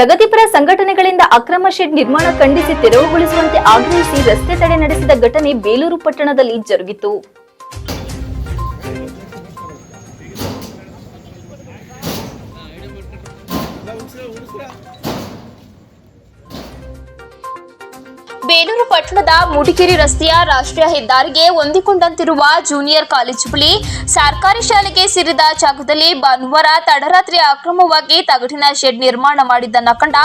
ಪ್ರಗತಿಪರ ಸಂಘಟನೆಗಳಿಂದ ಅಕ್ರಮ ಶೆಡ್ ನಿರ್ಮಾಣ ಖಂಡಿಸಿ ತೆರವುಗೊಳಿಸುವಂತೆ ಆಗ್ರಹಿಸಿ ರಸ್ತೆ ತಡೆ ನಡೆಸಿದ ಘಟನೆ ಬೇಲೂರು ಪಟ್ಟಣದಲ್ಲಿ ಜರುಗಿತು. ಬೇಲೂರು ಪಟ್ಟಣದ ಮೂಡಿಗೆರೆ ರಸ್ತೆಯ ರಾಷ್ಟ್ರೀಯ ಹೆದ್ದಾರಿಗೆ ಹೊಂದಿಕೊಂಡಂತಿರುವ ಜೂನಿಯರ್ ಕಾಲೇಜು ಬಳಿ ಸರ್ಕಾರಿ ಶಾಲೆಗೆ ಸೇರಿದ ಜಾಗದಲ್ಲಿ ಭಾನುವಾರ ತಡರಾತ್ರಿ ಅಕ್ರಮವಾಗಿ ತಗಡಿನ ಶೆಡ್ ನಿರ್ಮಾಣ ಮಾಡಿದ್ದನ್ನು ಕಂಡ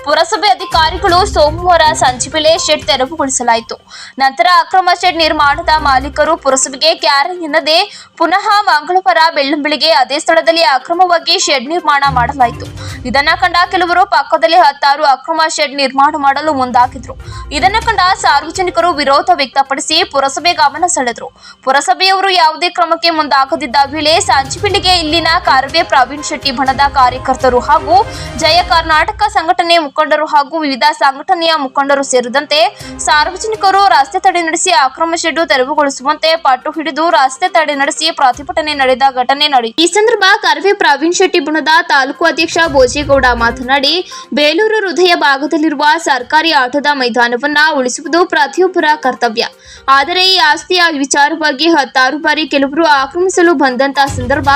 ಪುರಸಭೆ ಅಧಿಕಾರಿಗಳು ಸೋಮವಾರ ಸಂಜೆ ವೇಳೆ ಶೆಡ್ ತೆರವುಗೊಳಿಸಲಾಯಿತು. ನಂತರ ಅಕ್ರಮ ಶೆಡ್ ನಿರ್ಮಾಣದ ಮಾಲೀಕರು ಪುರಸಭೆಗೆ ಕ್ಯಾರೆ ಎನ್ನದೆ ಪುನಃ ಮಂಗಳವಾರ ಬೆಳ್ಳಂಬೆಳಿಗ್ಗೆ ಅದೇ ಸ್ಥಳದಲ್ಲಿ ಅಕ್ರಮವಾಗಿ ಶೆಡ್ ನಿರ್ಮಾಣ ಮಾಡಲಾಯಿತು. ಇದನ್ನ ಕಂಡ ಕೆಲವರು ಪಕ್ಕದಲ್ಲಿ 10 ಅಕ್ರಮ ಶೆಡ್ ನಿರ್ಮಾಣ ಮಾಡಲು ಮುಂದಾಗಿದ್ರು. ಇದನ್ನ ಕಂಡ ಸಾರ್ವಜನಿಕರು ವಿರೋಧ ವ್ಯಕ್ತಪಡಿಸಿ ಪುರಸಭೆ ಗಮನ ಸೆಳೆದರು. ಪುರಸಭೆಯವರು ಯಾವುದೇ ಕ್ರಮಕ್ಕೆ ಮುಂದಾಗದಿದ್ದ ವೇಳೆ ಸಂಜೆ ವೇಳೆಗೆ ಇಲ್ಲಿನ ಕಾರವೇ ಪ್ರವೀಣ್ ಶೆಟ್ಟಿ ಬಣದ ಕಾರ್ಯಕರ್ತರು ಹಾಗೂ ಜಯ ಕರ್ನಾಟಕ ಸಂಘಟನೆ ಮುಖಂಡರು ಹಾಗೂ ವಿವಿಧ ಸಂಘಟನೆಯ ಮುಖಂಡರು ಸೇರಿದಂತೆ ಸಾರ್ವಜನಿಕರು ರಸ್ತೆ ತಡೆ ನಡೆಸಿ ಅಕ್ರಮ ಶೆಡ್ ತೆರವುಗೊಳಿಸುವಂತೆ ಪಟ್ಟು ಹಿಡಿದು ರಸ್ತೆ ತಡೆ ನಡೆಸಿ ಪ್ರತಿಭಟನೆ ನಡೆದ ಘಟನೆ ನಡೆಯಿತು. ಈ ಸಂದರ್ಭ ಕಾರವೇ ಪ್ರವೀಣ್ ಶೆಟ್ಟಿ ಬಣದ ತಾಲೂಕು ಅಧ್ಯಕ್ಷ ಬೋಜೇಗೌಡ ಮಾತನಾಡಿ, ಬೇಲೂರು ಹೃದಯ ಭಾಗದಲ್ಲಿರುವ ಸರ್ಕಾರಿ ಆಟದ ಮೈದಾನವನ್ನ ಉಳಿಸುವುದು ಪ್ರತಿಯೊಬ್ಬರ ಕರ್ತವ್ಯ. ಆದರೆ ಈ ಆಸ್ತಿಯ ವಿಚಾರವಾಗಿ 10 ಬಾರಿ ಕೆಲವರು ಆಕ್ರಮಿಸಲು ಬಂದಂತಹ ಸಂದರ್ಭ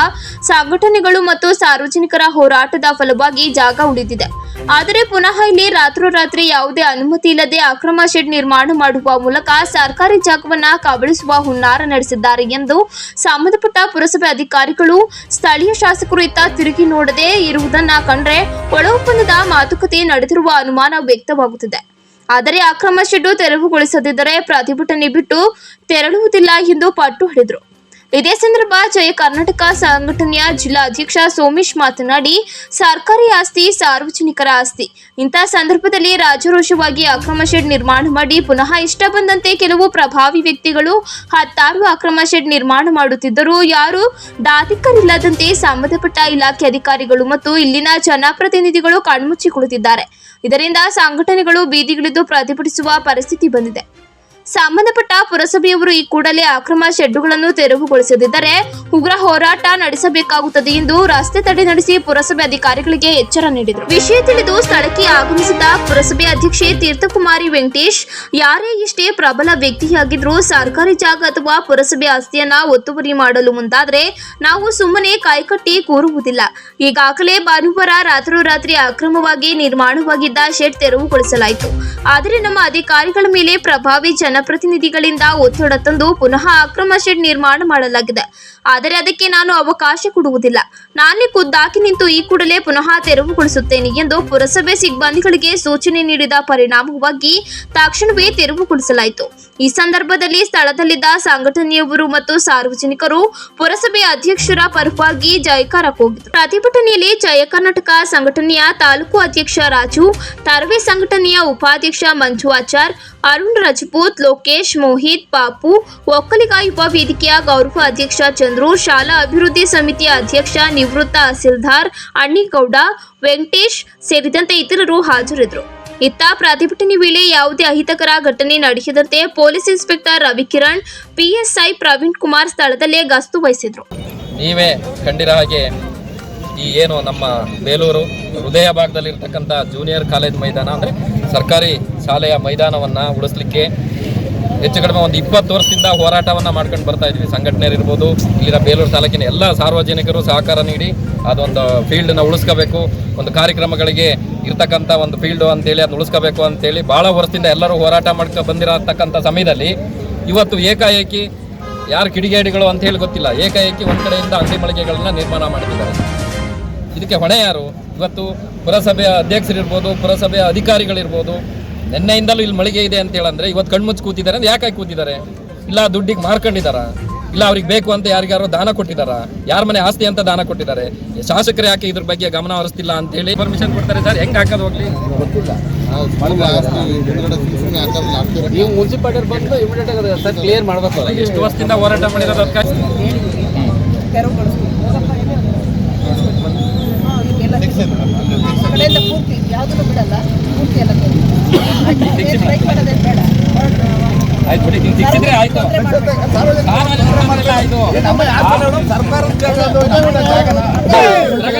ಸಂಘಟನೆಗಳು ಮತ್ತು ಸಾರ್ವಜನಿಕರ ಹೋರಾಟದ ಫಲವಾಗಿ ಜಾಗ ಉಳಿದಿದೆ. ಆದರೆ ಪುನಃ ಇಲ್ಲಿ ರಾತ್ರೋರಾತ್ರಿ ಯಾವುದೇ ಅನುಮತಿ ಇಲ್ಲದೆ ಅಕ್ರಮ ಶೆಡ್ ನಿರ್ಮಾಣ ಮಾಡುವ ಮೂಲಕ ಸರ್ಕಾರಿ ಜಾಗವನ್ನ ಕಬಳಿಸುವ ಹುನ್ನಾರ ನಡೆಸಿದ್ದಾರೆ ಎಂದು ಸಂಬಂಧಪಟ್ಟ ಪುರಸಭೆ ಅಧಿಕಾರಿಗಳು ಸ್ಥಳೀಯ ಶಾಸಕರು ಇತ್ತ ತಿರುಗಿ ನೋಡದೆ ಇರುವುದನ್ನ ಕಂಡ್ರೆ ಒಳ ಒಪ್ಪಂದದ ಮಾತುಕತೆ ನಡೆದಿರುವ ಅನುಮಾನ ವ್ಯಕ್ತವಾಗುತ್ತಿದೆ. ಆದರೆ ಅಕ್ರಮ ಶೆಡ್ ತೆರವುಗೊಳಿಸದಿದ್ದರೆ ಪ್ರತಿಭಟನೆ ಬಿಟ್ಟು ತೆರಳುವುದಿಲ್ಲ ಎಂದು ಪಟ್ಟು ಹಿಡಿದರು. ಇದೇ ಸಂದರ್ಭ ಜಯ ಕರ್ನಾಟಕ ಸಂಘಟನೆಯ ಜಿಲ್ಲಾ ಅಧ್ಯಕ್ಷ ಸೋಮೇಶ್ ಮಾತನಾಡಿ, ಸರ್ಕಾರಿ ಆಸ್ತಿ ಸಾರ್ವಜನಿಕರ ಆಸ್ತಿ. ಇಂತಹ ಸಂದರ್ಭದಲ್ಲಿ ರಾಜರೋಷವಾಗಿ ಅಕ್ರಮ ಶೆಡ್ ನಿರ್ಮಾಣ ಮಾಡಿ ಪುನಃ ಇಷ್ಟ ಬಂದಂತೆ ಕೆಲವು ಪ್ರಭಾವಿ ವ್ಯಕ್ತಿಗಳು 10 ಅಕ್ರಮ ಶೆಡ್ ನಿರ್ಮಾಣ ಮಾಡುತ್ತಿದ್ದರೂ ಯಾರು ದಾದಿಕರಿಲ್ಲದಂತೆ ಸಂಬಂಧಪಟ್ಟ ಇಲಾಖೆ ಅಧಿಕಾರಿಗಳು ಮತ್ತು ಇಲ್ಲಿನ ಜನಪ್ರತಿನಿಧಿಗಳು ಕಣ್ಮುಚ್ಚಿ ಕುಳಿತಿದ್ದಾರೆ. ಇದರಿಂದ ಸಂಘಟನೆಗಳು ಬೀದಿಗಿಳಿದು ಪ್ರತಿಭಟಿಸುವ ಪರಿಸ್ಥಿತಿ ಬಂದಿದೆ. ಸಂಬಂಧಪಟ್ಟ ಪುರಸಭೆಯವರು ಈ ಕೂಡಲೇ ಅಕ್ರಮ ಶೆಡ್ಡುಗಳನ್ನು ತೆರವುಗೊಳಿಸದಿದ್ದರೆ ಉಗ್ರ ಹೋರಾಟ ನಡೆಸಬೇಕಾಗುತ್ತದೆ ಎಂದು ರಸ್ತೆ ತಡೆ ನಡೆಸಿ ಪುರಸಭೆ ಅಧಿಕಾರಿಗಳಿಗೆ ಎಚ್ಚರ ನೀಡಿದರು. ವಿಷಯ ತಿಳಿದು ಸ್ಥಳಕ್ಕೆ ಆಗಮಿಸಿದ ಪುರಸಭೆ ಅಧ್ಯಕ್ಷೆ ತೀರ್ಥಕುಮಾರಿ ವೆಂಕಟೇಶ್, ಯಾರೇ ಎಷ್ಟೇ ಪ್ರಬಲ ವ್ಯಕ್ತಿಯಾಗಿದ್ರೂ ಸರ್ಕಾರಿ ಜಾಗ ಅಥವಾ ಪುರಸಭೆ ಆಸ್ತಿಯನ್ನ ಒತ್ತುವರಿ ಮಾಡಲು ಮುಂದಾದ್ರೆ ನಾವು ಸುಮ್ಮನೆ ಕೈಕಟ್ಟಿ ಕೂರುವುದಿಲ್ಲ. ಈಗಾಗಲೇ ಭಾನುವಾರ ರಾತ್ರೋರಾತ್ರಿ ಅಕ್ರಮವಾಗಿ ನಿರ್ಮಾಣವಾಗಿದ್ದ ಶೆಡ್ ತೆರವುಗೊಳಿಸಲಾಯಿತು. ಆದರೆ ನಮ್ಮ ಅಧಿಕಾರಿಗಳ ಮೇಲೆ ಪ್ರಭಾವಿ ಜನಪ್ರತಿನಿಧಿಗಳಿಂದ ಒತ್ತಡ ತಂದು ಪುನಃ ಅಕ್ರಮ ಶೆಡ್ ನಿರ್ಮಾಣ ಮಾಡಲಾಗಿದೆ. ಆದರೆ ಅದಕ್ಕೆ ನಾನು ಅವಕಾಶ ಕೊಡುವುದಿಲ್ಲ. ನಾನೇ ಖುದ್ದಾಗಿ ನಿಂತು ಈ ಕೂಡಲೇ ಪುನಃ ತೆರವುಗೊಳಿಸುತ್ತೇನೆ ಎಂದು ಪುರಸಭೆ ಸಿಬ್ಬಂದಿಗಳಿಗೆ ಸೂಚನೆ ನೀಡಿದ ಪರಿಣಾಮವಾಗಿ ತಕ್ಷಣವೇ ತೆರವುಗೊಳಿಸಲಾಯಿತು. ಈ ಸಂದರ್ಭದಲ್ಲಿ ಸ್ಥಳದಲ್ಲಿದ್ದ ಸಂಘಟನೆಯವರು ಮತ್ತು ಸಾರ್ವಜನಿಕರು ಪುರಸಭೆ ಅಧ್ಯಕ್ಷರ ಪರವಾಗಿ ಜಯಕಾರ ಕೂಗಿದರು. ಪ್ರತಿಭಟನೆಯಲ್ಲಿ ಜಯ ಕರ್ನಾಟಕ ಸಂಘಟನೆಯ ತಾಲೂಕು ಅಧ್ಯಕ್ಷ ರಾಜು, ತಾರವೇ ಸಂಘಟನೆಯ ಉಪಾಧ್ಯಕ್ಷ ಮಂಜು ಆಚಾರ್, ಅರುಣ್ ರಜಪೂತ್, ಲೋಕೇಶ್, ಮೋಹಿತ್, ಪಾಪು, ಒಕ್ಕಲಿಗ ಯುವ ವೇದಿಕೆಯ ಗೌರವ ಅಧ್ಯಕ್ಷ ಚಂದ್ರು, ಶಾಲಾ ಅಭಿವೃದ್ಧಿ ಸಮಿತಿಯ ಅಧ್ಯಕ್ಷ ನಿವೃತ್ತ ತಹಸೀಲ್ದಾರ್ ಅಣ್ಣಿಗೌಡ, ವೆಂಕಟೇಶ್ ಸೇರಿದಂತೆ ಇತರರು ಹಾಜರಿದ್ದರು. ಇತ್ತ ಪ್ರತಿಭಟನೆ ವೇಳೆ ಯಾವುದೇ ಅಹಿತಕರ ಘಟನೆ ನಡೆಯದಂತೆ police inspector Ravikiran, PSI Praveen Kumar ಸ್ಥಳದಲ್ಲೇ ಗಸ್ತು ವಹಿಸಿದ್ರು. ನೀವೇ ಕಂಡಿರ ಹಾಗೆ ಈ ಏನು ನಮ್ಮ ಬೇಲೂರು ಹೃದಯ ಭಾಗದಲ್ಲಿರ್ತಕ್ಕಂಥ ಜೂನಿಯರ್ ಕಾಲೇಜ್ ಮೈದಾನ ಅಂದರೆ ಸರ್ಕಾರಿ ಶಾಲೆಯ ಮೈದಾನವನ್ನು ಉಳಿಸ್ಲಿಕ್ಕೆ ಹೆಚ್ಚು ಕಡಿಮೆ ಒಂದು 20 ವರ್ಷದಿಂದ ಹೋರಾಟವನ್ನು ಮಾಡ್ಕೊಂಡು ಬರ್ತಾ ಇದ್ವಿ. ಸಂಘಟನೆಯರಿರ್ಬೋದು, ಇಲ್ಲಿನ ಬೇಲೂರು ತಾಲೂಕಿನ ಎಲ್ಲ ಸಾರ್ವಜನಿಕರು ಸಹಕಾರ ನೀಡಿ ಅದೊಂದು ಫೀಲ್ಡನ್ನ ಉಳಿಸ್ಕೋಬೇಕು, ಒಂದು ಕಾರ್ಯಕ್ರಮಗಳಿಗೆ ಇರ್ತಕ್ಕಂಥ ಒಂದು ಫೀಲ್ಡು ಅಂತೇಳಿ ಅದನ್ನ ಉಳಿಸ್ಕೋಬೇಕು ಅಂತೇಳಿ ಭಾಳ ವರ್ಷದಿಂದ ಎಲ್ಲರೂ ಹೋರಾಟ ಮಾಡ್ಕೊಂಡು ಬಂದಿರತಕ್ಕಂಥ ಸಮಯದಲ್ಲಿ ಇವತ್ತು ಏಕಾಏಕಿ ಯಾರು ಕಿಡಿಗೇಡಿಗಳು ಅಂತ ಹೇಳಿ ಗೊತ್ತಿಲ್ಲ, ಏಕಾಏಕಿ ಒಂದು ಕಡೆಯಿಂದ ಅಂಗಡಿ ಮಳಿಗೆಗಳನ್ನ ನಿರ್ಮಾಣ ಮಾಡ್ತಿದ್ದಾರೆ. ಇದಕ್ಕೆ ಹೊಣೆ ಯಾರು? ಇವತ್ತು ಪುರಸಭೆಯ ಅಧ್ಯಕ್ಷರಿರ್ಬೋದು, ಪುರಸಭೆಯ ಅಧಿಕಾರಿಗಳಿರ್ಬೋದು, ನಿನ್ನೆಯಿಂದಲೂ ಇಲ್ಲಿ ಮಳಿಗೆ ಇದೆ ಅಂತ ಹೇಳಂದ್ರೆ ಇವತ್ತು ಕಣ್ಮುಚ್ಚಿ ಕೂತಿದ್ದಾರೆ ಅಂದ್ರೆ ಯಾಕಾಗಿ ಕೂತಿದ್ದಾರೆ? ಇಲ್ಲ ದುಡ್ಡಿಗೆ ಮಾರ್ಕೊಂಡಿದ್ದಾರ, ಇಲ್ಲ ಅವ್ರಿಗೆ ಬೇಕು ಅಂತ ಯಾರಿಗಾರು ದಾನ ಕೊಟ್ಟಿದ್ದಾರ, ಯಾರ ಮನೆ ಆಸ್ತಿ ಅಂತ ದಾನ ಕೊಟ್ಟಿದ್ದಾರೆ, ಶಾಸಕರು ಯಾಕೆ ಇದ್ರ ಬಗ್ಗೆ ಗಮನ ಹರಿಸ್ತಿಲ್ಲ ಅಂತ ಹೇಳಿ ಪರ್ಮಿಷನ್ ಕೊಡ್ತಾರೆ. ಸರ್ ಹೆಂಗೆ ಹಾಕೋದು ಹೋಗ್ಲಿ? ನೀವು ಮುನ್ಸಿಪಾಲಿಟಿ ಬಂದು ಇಮಿಡಿಯೇಟ್ ಆಗಿ ಸರ್ ಕ್ಲಿಯರ್ ಮಾಡಬೇಕು. ಎಷ್ಟು ವರ್ಷದಿಂದ ಹೋರಾಟ ಮಾಡಿರೋದು ಅದಕ್ಕೆ ಪೂರ್ತಿ ಯಾವುದನ್ನು ಬಿಡಲ್ಲ, ಪೂರ್ತಿ ಎಲ್ಲ ಬೇಡ. ಆಯ್ತು ಬಿಡಿ, ನೀವು ಸಿಕ್ಕಿದ್ರೆ ಆಯ್ತು. ಸರ್ಕಾರ